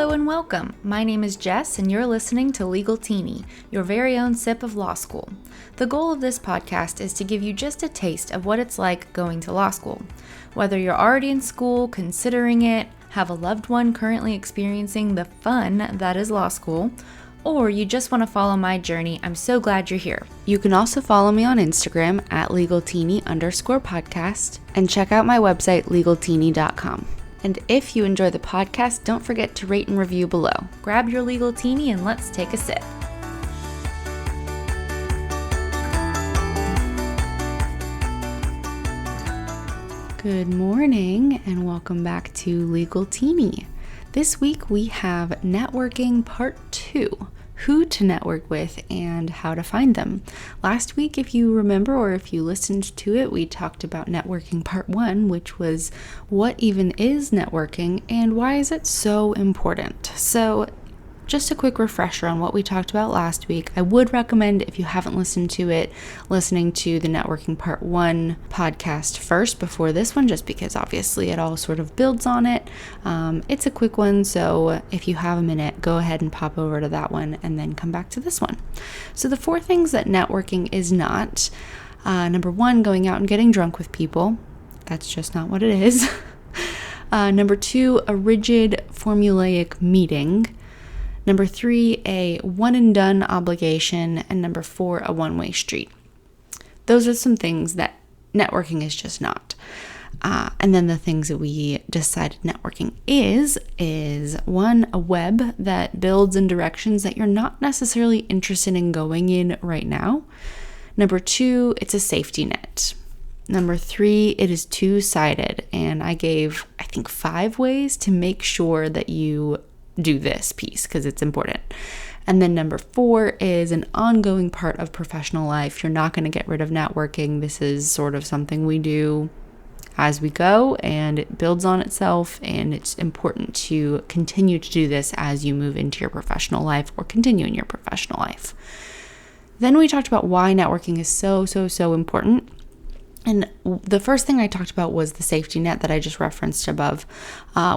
Hello and welcome. My name is Jess and you're listening to Legal Teeny, your very own sip of law school. The goal of this podcast is to give you just a taste of what it's like going to law school. Whether you're already in school, considering it, have a loved one currently experiencing the fun that is law school, or you just want to follow my journey, I'm so glad you're here. You can also follow me on Instagram at legalteeny_podcast and check out my website legalteeny.com. And if you enjoy the podcast, don't forget to rate and review below. Grab your legal teeny and let's take a sip. Good morning and welcome back to Legal Teeny. This week we have networking part 2. Who to network with and how to find them. Last week, if you remember or if you listened to it, we talked about networking part 1, which was what even is networking and why is it so important. So just a quick refresher on what we talked about last week. I would recommend, if you haven't listened to it, listening to the networking part 1 podcast first before this one, just because obviously it all sort of builds on it. It's a quick one, so if you have a minute, go ahead and pop over to that one and then come back to this one. So the 4 things that networking is not. Number 1, going out and getting drunk with people. That's just not what it is. Number 2, a rigid formulaic meeting. Number 3, a one and done obligation. And number 4, a one-way street. Those are some things that networking is just not. And then the things that we decided networking is 1, a web that builds in directions that you're not necessarily interested in going in right now. Number 2, it's a safety net. Number 3, it is two-sided. And I gave, 5 ways to make sure that you do this piece because it's important. And then number 4 is an ongoing part of professional life. You're not going to get rid of networking. This is sort of something we do as we go and it builds on itself, and it's important to continue to do this as you move into your professional life or continue in your professional life. Then we talked about why networking is so important. And the first thing I talked about was the safety net that I just referenced above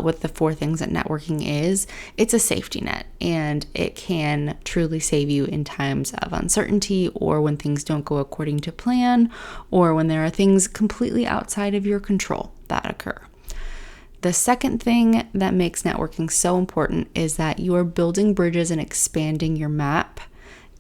with the 4 things that networking is. It's a safety net, and it can truly save you in times of uncertainty or when things don't go according to plan or when there are things completely outside of your control that occur. The second thing that makes networking so important is that you are building bridges and expanding your map.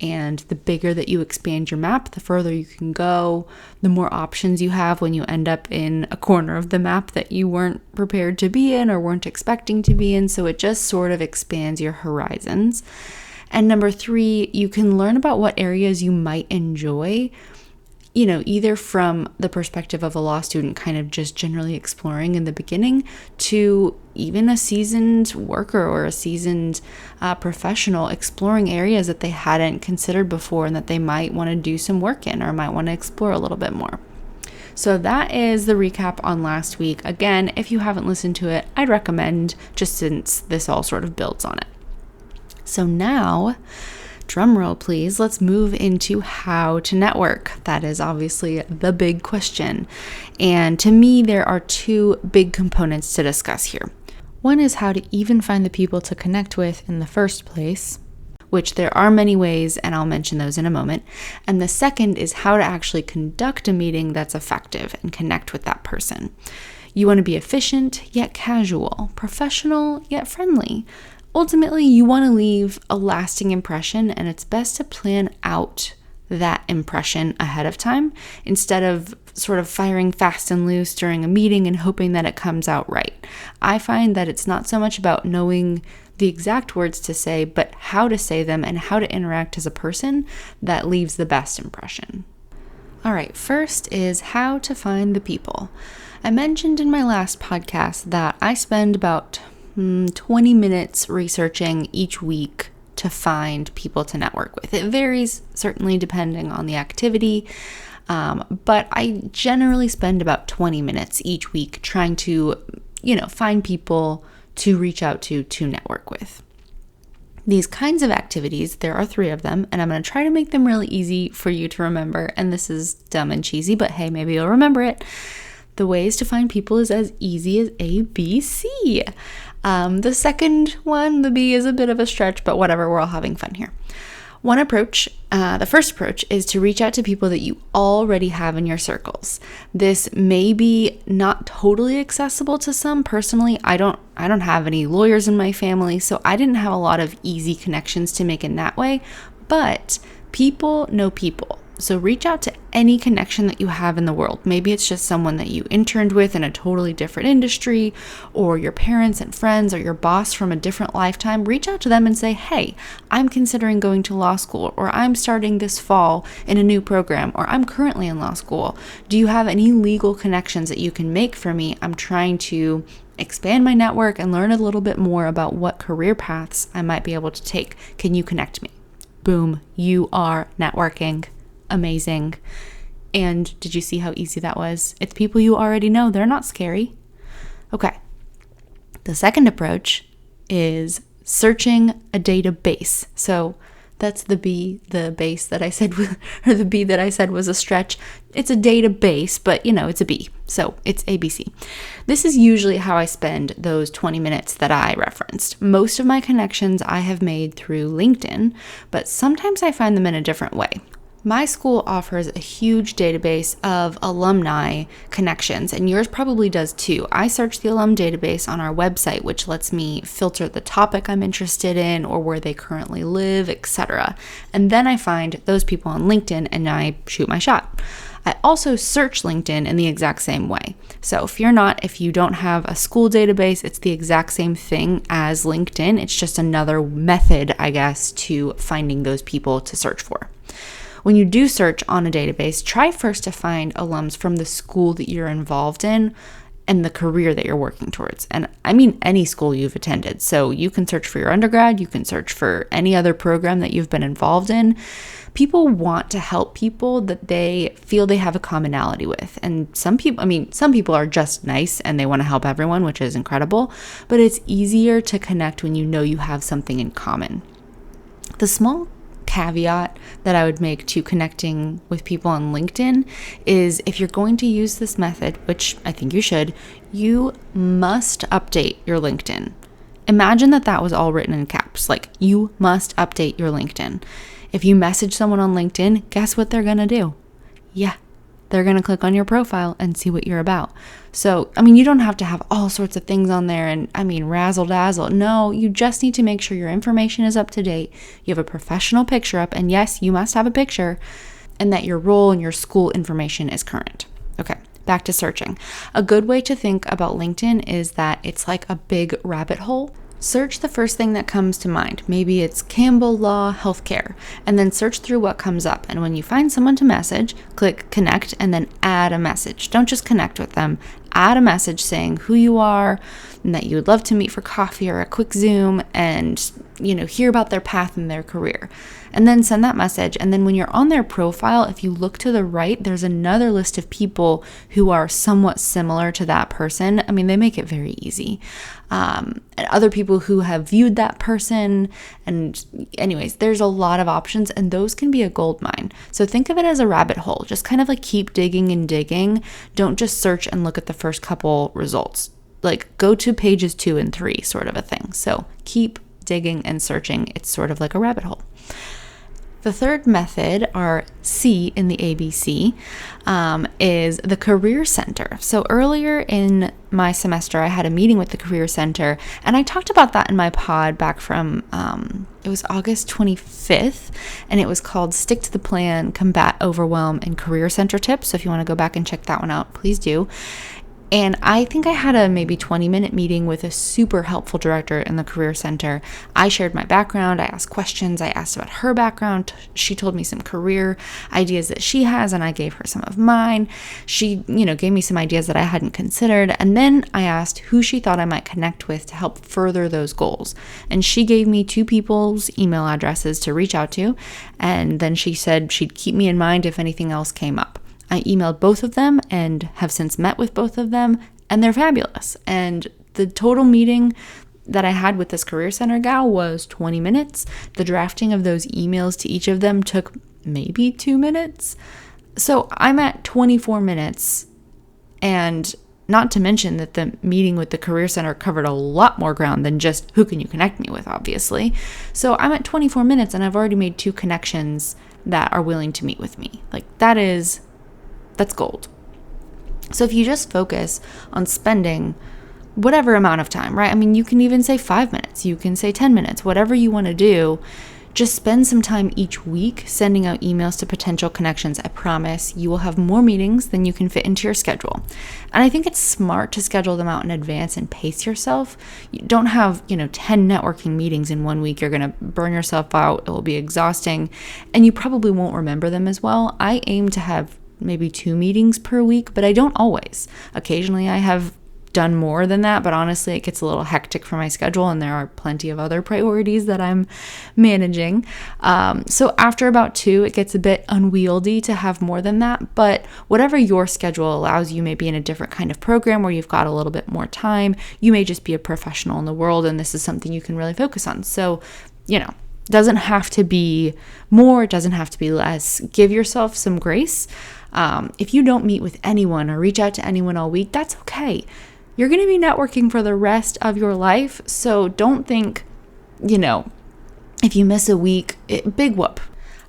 And the bigger that you expand your map, the further you can go, the more options you have when you end up in a corner of the map that you weren't prepared to be in or weren't expecting to be in. So it just sort of expands your horizons. And number 3, you can learn about what areas you might enjoy, either from the perspective of a law student kind of just generally exploring in the beginning to even a seasoned worker or a seasoned professional exploring areas that they hadn't considered before and that they might want to do some work in or might want to explore a little bit more. So that is the recap on last week. Again, if you haven't listened to it, I'd recommend, just since this all sort of builds on it. So now, drum roll please, let's move into how to network. That is obviously the big question. And to me, there are 2 big components to discuss here. One is how to even find the people to connect with in the first place, which there are many ways, and I'll mention those in a moment. And the second is how to actually conduct a meeting that's effective and connect with that person. You want to be efficient yet casual, professional yet friendly. Ultimately, you want to leave a lasting impression, and it's best to plan out that impression ahead of time instead of sort of firing fast and loose during a meeting and hoping that it comes out right. I find that it's not so much about knowing the exact words to say, but how to say them and how to interact as a person that leaves the best impression. All right, first is how to find the people. I mentioned in my last podcast that I spend about 20 minutes researching each week to find people to network with. It varies certainly depending on the activity, but I generally spend about 20 minutes each week trying to, find people to reach out to network with. These kinds of activities, there are 3 of them, and I'm going to try to make them really easy for you to remember, and this is dumb and cheesy, but hey, maybe you'll remember it. The ways to find people is as easy as A, B, C. The second one, the B, is a bit of a stretch, but whatever, we're all having fun here. One approach, the first approach, is to reach out to people that you already have in your circles. This may be not totally accessible to some. Personally, I don't have any lawyers in my family, so I didn't have a lot of easy connections to make in that way, but people know people. So reach out to any connection that you have in the world. Maybe it's just someone that you interned with in a totally different industry, or your parents and friends, or your boss from a different lifetime. Reach out to them and say, hey, I'm considering going to law school, or I'm starting this fall in a new program, or I'm currently in law school. Do you have any legal connections that you can make for me? I'm trying to expand my network and learn a little bit more about what career paths I might be able to take. Can you connect me? Boom, you are networking. Amazing. And did you see how easy that was? It's people you already know. They're not scary. Okay. The second approach is searching a database. So that's the B, the base that I said, or the B that I said was a stretch. It's a database, but it's a B. So it's ABC. This is usually how I spend those 20 minutes that I referenced. Most of my connections I have made through LinkedIn, but sometimes I find them in a different way. My school offers a huge database of alumni connections, and yours probably does too. I search the alum database on our website, which lets me filter the topic I'm interested in or where they currently live, etc. And then I find those people on LinkedIn and I shoot my shot. I also search LinkedIn in the exact same way. So if you don't have a school database, it's the exact same thing as LinkedIn. It's just another method, I guess, to finding those people to search for. When you do search on a database, try first to find alums from the school that you're involved in and the career that you're working towards. And I mean any school you've attended. So you can search for your undergrad, you can search for any other program that you've been involved in. People want to help people that they feel they have a commonality with. And some people are just nice and they want to help everyone, which is incredible, but it's easier to connect when you know you have something in common. The small caveat that I would make to connecting with people on LinkedIn is if you're going to use this method, which I think you should, you must update your LinkedIn. Imagine that was all written in caps, like you must update your LinkedIn. If you message someone on LinkedIn, guess what they're going to do? Yeah, they're going to click on your profile and see what you're about. So, you don't have to have all sorts of things on there and, razzle dazzle. No, you just need to make sure your information is up to date. You have a professional picture up, and yes, you must have a picture, and that your role and your school information is current. Okay, back to searching. A good way to think about LinkedIn is that it's like a big rabbit hole. Search the first thing that comes to mind. Maybe it's Campbell Law Healthcare, and then search through what comes up. And when you find someone to message, click connect and then add a message. Don't just connect with them. Add a message saying who you are and that you would love to meet for coffee or a quick Zoom and, hear about their path in their career. And then send that message. And then when you're on their profile, if you look to the right, there's another list of people who are somewhat similar to that person. They make it very easy. And other people who have viewed that person. And anyways, there's a lot of options and those can be a gold mine. So think of it as a rabbit hole. Just kind of like keep digging and digging. Don't just search and look at the first couple results. Like go to pages 2 and 3 sort of a thing. So keep digging and searching. It's sort of like a rabbit hole. The third method, or C in the ABC, is the Career Center. So earlier in my semester, I had a meeting with the Career Center, and I talked about that in my pod back from, it was August 25th, and it was called Stick to the Plan, Combat Overwhelm, and Career Center Tips. So if you want to go back and check that one out, please do. And I think I had a maybe 20-minute meeting with a super helpful director in the Career Center. I shared my background. I asked questions. I asked about her background. She told me some career ideas that she has, and I gave her some of mine. She, gave me some ideas that I hadn't considered. And then I asked who she thought I might connect with to help further those goals. And she gave me 2 people's email addresses to reach out to. And then she said she'd keep me in mind if anything else came up. I emailed both of them and have since met with both of them, and they're fabulous. And the total meeting that I had with this Career Center gal was 20 minutes. The drafting of those emails to each of them took maybe 2 minutes. So I'm at 24 minutes, and Not to mention that the meeting with the Career Center covered a lot more ground than just who can you connect me with, obviously. So I'm at 24 minutes and I've already made 2 connections that are willing to meet with me. Like that's gold. So if you just focus on spending whatever amount of time, right? I mean, you can even say 5 minutes, you can say 10 minutes, whatever you want to do. Just spend some time each week sending out emails to potential connections. I promise you will have more meetings than you can fit into your schedule. And I think it's smart to schedule them out in advance and pace yourself. You don't have, 10 networking meetings in 1 week. You're going to burn yourself out. It will be exhausting. And you probably won't remember them as well. I aim to have maybe 2 meetings per week, but I don't always. Occasionally I have done more than that, but honestly, it gets a little hectic for my schedule and there are plenty of other priorities that I'm managing. So after about 2, it gets a bit unwieldy to have more than that, but whatever your schedule allows, you may be in a different kind of program where you've got a little bit more time. You may just be a professional in the world and this is something you can really focus on. So, doesn't have to be more, it doesn't have to be less. Give yourself some grace. If you don't meet with anyone or reach out to anyone all week, that's okay. You're going to be networking for the rest of your life. So don't think, if you miss a week, big whoop.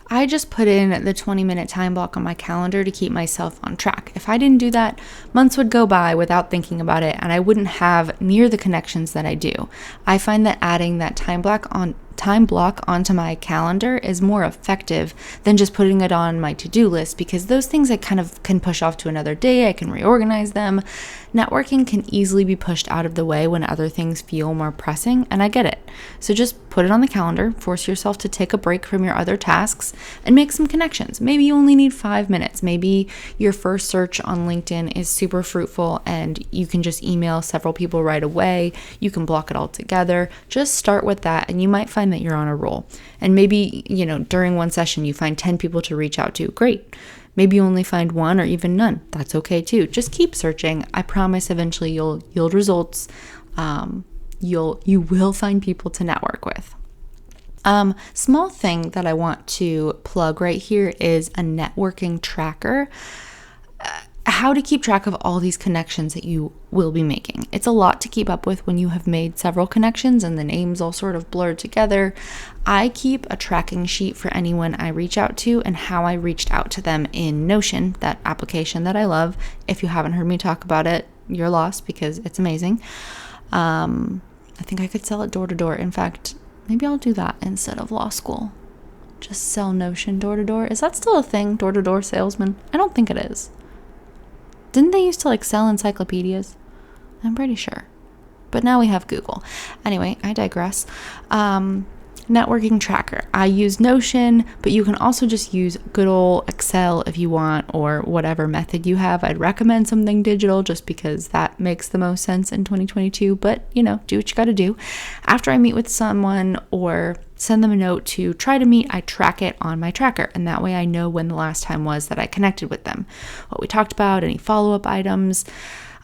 I just put in the 20-minute time block on my calendar to keep myself on track. If I didn't do that, months would go by without thinking about it, and I wouldn't have near the connections that I do. I find that adding that time block onto my calendar is more effective than just putting it on my to-do list, because those things I kind of can push off to another day. I can reorganize them. Networking can easily be pushed out of the way when other things feel more pressing, and I get it. So just put it on the calendar, force yourself to take a break from your other tasks, and make some connections. Maybe you only need 5 minutes. Maybe your first search on LinkedIn is super fruitful and you can just email several people right away. You can block it all together. Just start with that and you might find that you're on a roll. And maybe, during one session you find 10 people to reach out to. Great. Maybe you only find 1 or even none. That's okay too. Just keep searching. I promise eventually you'll yield results. You will find people to network with. Small thing that I want to plug right here is a networking tracker. How to keep track of all these connections that you will be making. It's a lot to keep up with when you have made several connections and the names all sort of blurred together. I keep a tracking sheet for anyone I reach out to and how I reached out to them in Notion, that application that I love. If you haven't heard me talk about it, you're lost because it's amazing. I think I could sell it door to door. In fact, maybe I'll do that instead of law school. Just sell Notion door to door. Is that still a thing, door to door salesman? I don't think it is. Didn't they used to sell encyclopedias? I'm pretty sure. But now we have Google. Anyway, I digress. Networking tracker. I use Notion, but you can also just use good old Excel if you want, or whatever method you have. I'd recommend something digital just because that makes the most sense in 2022, but do what you got to do. After I meet with someone or send them a note to try to meet, I track it on my tracker, and that way I know when the last time was that I connected with them, what we talked about, any follow-up items.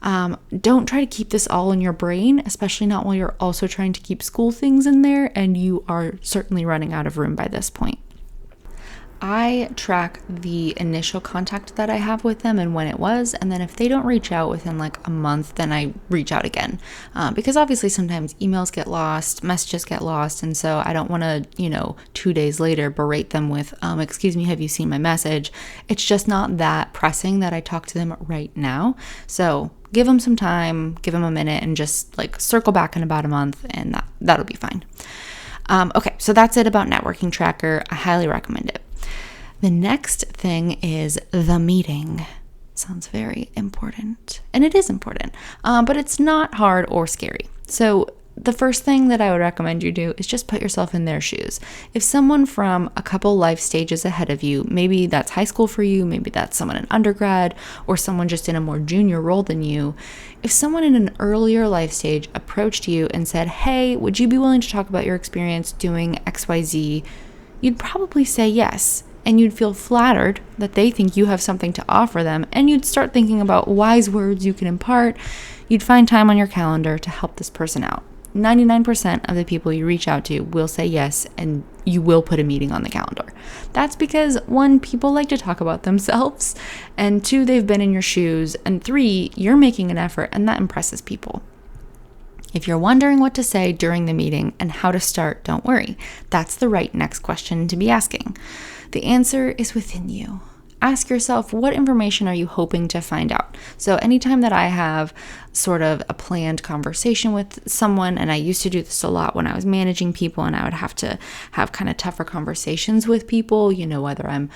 Don't try to keep this all in your brain, especially not while you're also trying to keep school things in there and you are certainly running out of room by this point. I track the initial contact that I have with them and when it was, and then if they don't reach out within a month, then I reach out again. Because obviously sometimes emails get lost, messages get lost, and so I don't want to, 2 days later berate them with, excuse me, have you seen my message? It's just not that pressing that I talk to them right now. So give them some time, give them a minute, and just circle back in about a month, and that'll be fine. Okay, so that's it about networking tracker. I highly recommend it. The next thing is the meeting. Sounds very important, and it is important, but it's not hard or scary. So the first thing that I would recommend you do is just put yourself in their shoes. If someone from a couple life stages ahead of you, maybe that's high school for you, maybe that's someone in undergrad, or someone just in a more junior role than you, if someone in an earlier life stage approached you and said, hey, would you be willing to talk about your experience doing XYZ? You'd probably say yes. And you'd feel flattered that they think you have something to offer them, and you'd start thinking about wise words you can impart. You'd find time on your calendar to help this person out. 99% of the people you reach out to will say yes, and you will put a meeting on the calendar. That's because 1, people like to talk about themselves, and 2, they've been in your shoes, and 3, you're making an effort, and that impresses people. If you're wondering what to say during the meeting and how to start, don't worry. That's the right next question to be asking. The answer is within you. Ask yourself, what information are you hoping to find out? So anytime that I have sort of a planned conversation with someone, and I used to do this a lot when I was managing people, and I would have to have kind of tougher conversations with people, whether I'm,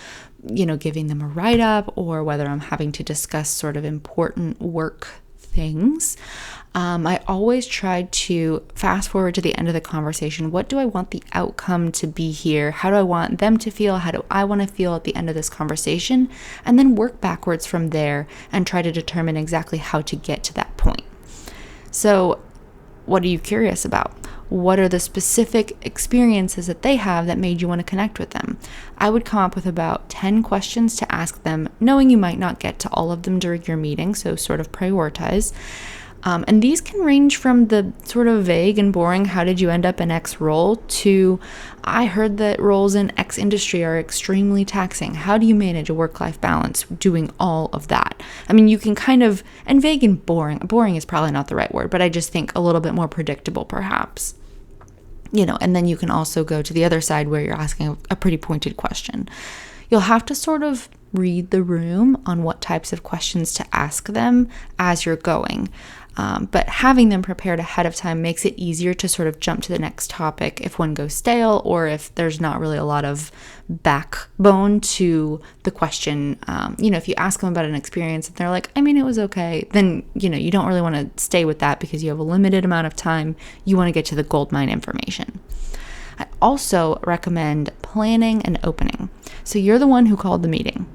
giving them a write-up or whether I'm having to discuss sort of important work things. I always try to fast forward to the end of the conversation. What do I want the outcome to be here? How do I want them to feel? How do I want to feel at the end of this conversation? And then work backwards from there and try to determine exactly how to get to that point. So, what are you curious about? What are the specific experiences that they have that made you want to connect with them? I would come up with about 10 questions to ask them, knowing you might not get to all of them during your meeting, so sort of prioritize. And these can range from the sort of vague and boring, how did you end up in X role, to I heard that roles in X industry are extremely taxing. How do you manage a work-life balance doing all of that? I mean, you can and vague and boring is probably not the right word, but I just think a little bit more predictable perhaps. And then you can also go to the other side where you're asking a pretty pointed question. You'll have to sort of read the room on what types of questions to ask them as you're going. But having them prepared ahead of time makes it easier to sort of jump to the next topic if one goes stale, or if there's not really a lot of backbone to the question. If you ask them about an experience and they're like, it was okay, then, you don't really want to stay with that because you have a limited amount of time. You want to get to the goldmine information. I also recommend planning an opening. So you're the one who called the meeting.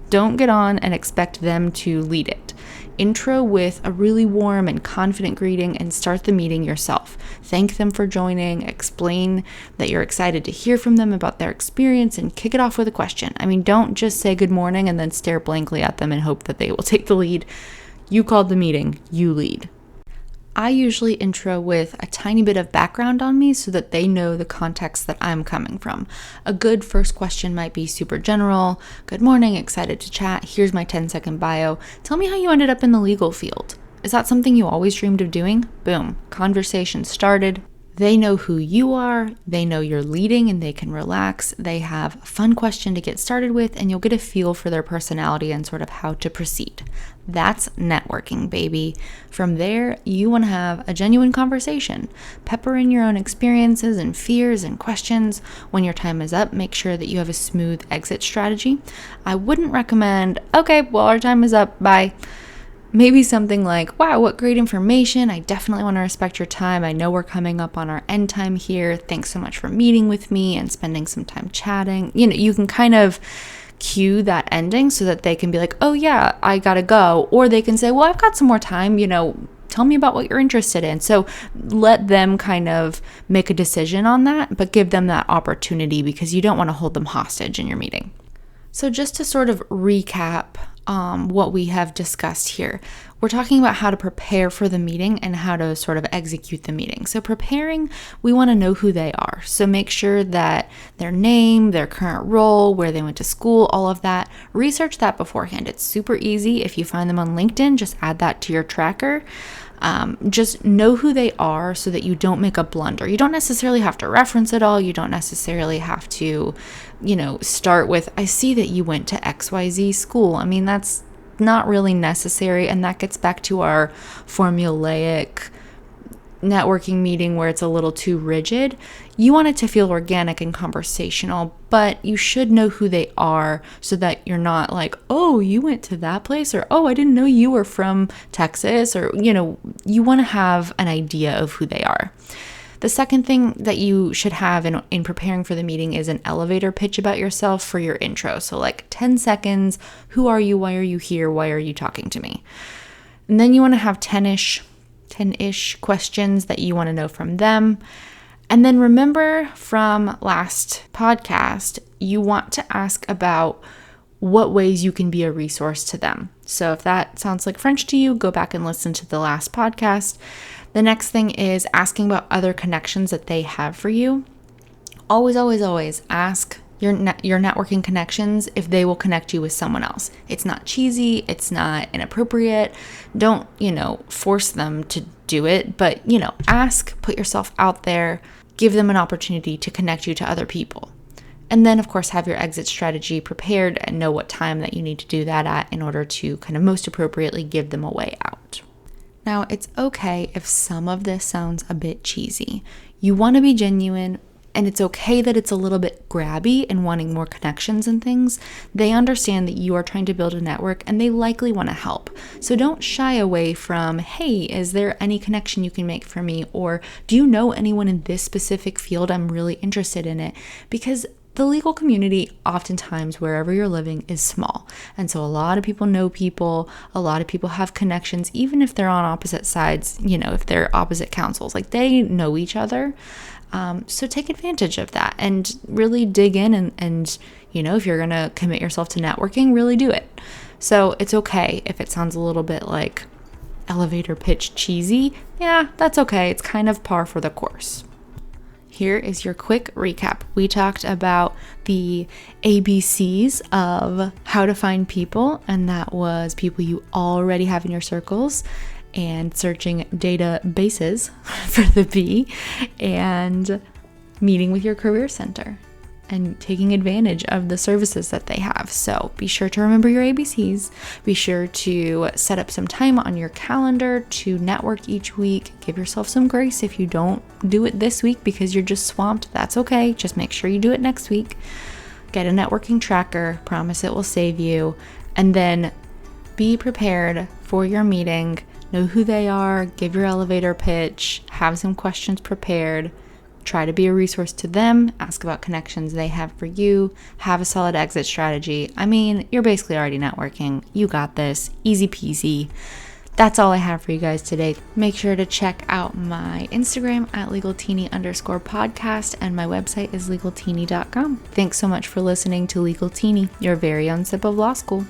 Don't get on and expect them to lead it. Intro with a really warm and confident greeting and start the meeting yourself. Thank them for joining, explain that you're excited to hear from them about their experience, and kick it off with a question. Don't just say good morning and then stare blankly at them and hope that they will take the lead. You called the meeting, you lead. I usually intro with a tiny bit of background on me so that they know the context that I'm coming from. A good first question might be super general. Good morning, excited to chat. Here's my 10-second bio. Tell me how you ended up in the legal field. Is that something you always dreamed of doing? Boom, conversation started. They know who you are, they know you're leading, and they can relax. They have a fun question to get started with, and you'll get a feel for their personality and sort of how to proceed. That's networking, baby. From there, you want to have a genuine conversation. Pepper in your own experiences and fears and questions. When your time is up, make sure that you have a smooth exit strategy. I wouldn't recommend, okay, well, our time is up, bye. Maybe something like, wow, what great information. I definitely want to respect your time. I know we're coming up on our end time here. Thanks so much for meeting with me and spending some time chatting. You can kind of cue that ending so that they can be like, oh yeah, I gotta go. Or they can say, well, I've got some more time, tell me about what you're interested in. So let them kind of make a decision on that, but give them that opportunity because you don't want to hold them hostage in your meeting. So just to sort of recap what we have discussed here, we're talking about how to prepare for the meeting and how to sort of execute the meeting. So preparing, we want to know who they are. So make sure that their name, their current role, where they went to school, all of that, research that beforehand. It's super easy. If you find them on LinkedIn, just add that to your tracker. Just know who they are so that you don't make a blunder. You don't necessarily have to reference it all. You don't necessarily have to, start with, I see that you went to XYZ school. That's not really necessary. And that gets back to our formulaic networking meeting where it's a little too rigid. You want it to feel organic and conversational, but you should know who they are so that you're not like, oh, you went to that place, or oh, I didn't know you were from Texas, or you want to have an idea of who they are. The second thing that you should have in preparing for the meeting is an elevator pitch about yourself for your intro. So like 10 seconds, who are you? Why are you here? Why are you talking to me? And then you want to have 10-ish questions that you want to know from them. And then remember from last podcast, you want to ask about what ways you can be a resource to them. So if that sounds like French to you, go back and listen to the last podcast. The next thing is asking about other connections that they have for you. Always, always, always ask your networking connections if they will connect you with someone else. It's not cheesy. It's not inappropriate. Don't, force them to do it, but, ask, put yourself out there, give them an opportunity to connect you to other people. And then, of course, have your exit strategy prepared and know what time that you need to do that at in order to kind of most appropriately give them a way out. Now, it's okay if some of this sounds a bit cheesy. You want to be genuine, and it's okay that it's a little bit grabby and wanting more connections and things. They understand that you are trying to build a network and they likely want to help. So don't shy away from, hey, is there any connection you can make for me? Or do you know anyone in this specific field? I'm really interested in it. Because the legal community, oftentimes, wherever you're living, is small. And so a lot of people know people, a lot of people have connections, even if they're on opposite sides, if they're opposite councils, like they know each other. So take advantage of that and really dig in and if you're going to commit yourself to networking, really do it. So it's okay if it sounds a little bit like elevator pitch cheesy. Yeah, that's okay. It's kind of par for the course. Here is your quick recap. We talked about the ABCs of how to find people, and that was people you already have in your circles, and searching databases for the B, and meeting with your career center and taking advantage of the services that they have. So be sure to remember your ABCs. Be sure to set up some time on your calendar to network each week. Give yourself some grace if you don't do it this week because you're just swamped. That's okay. Just make sure you do it next week. Get a networking tracker. Promise it will save you. And then be prepared for your meeting. Know who they are. Give your elevator pitch. Have some questions prepared. Try to be a resource to them, ask about connections they have for you, have a solid exit strategy. I mean, you're basically already networking. You got this. Easy peasy. That's all I have for you guys today. Make sure to check out my Instagram at legalteeny_podcast, and my website is legalteeny.com. Thanks so much for listening to Legal Teeny, your very own sip of law school.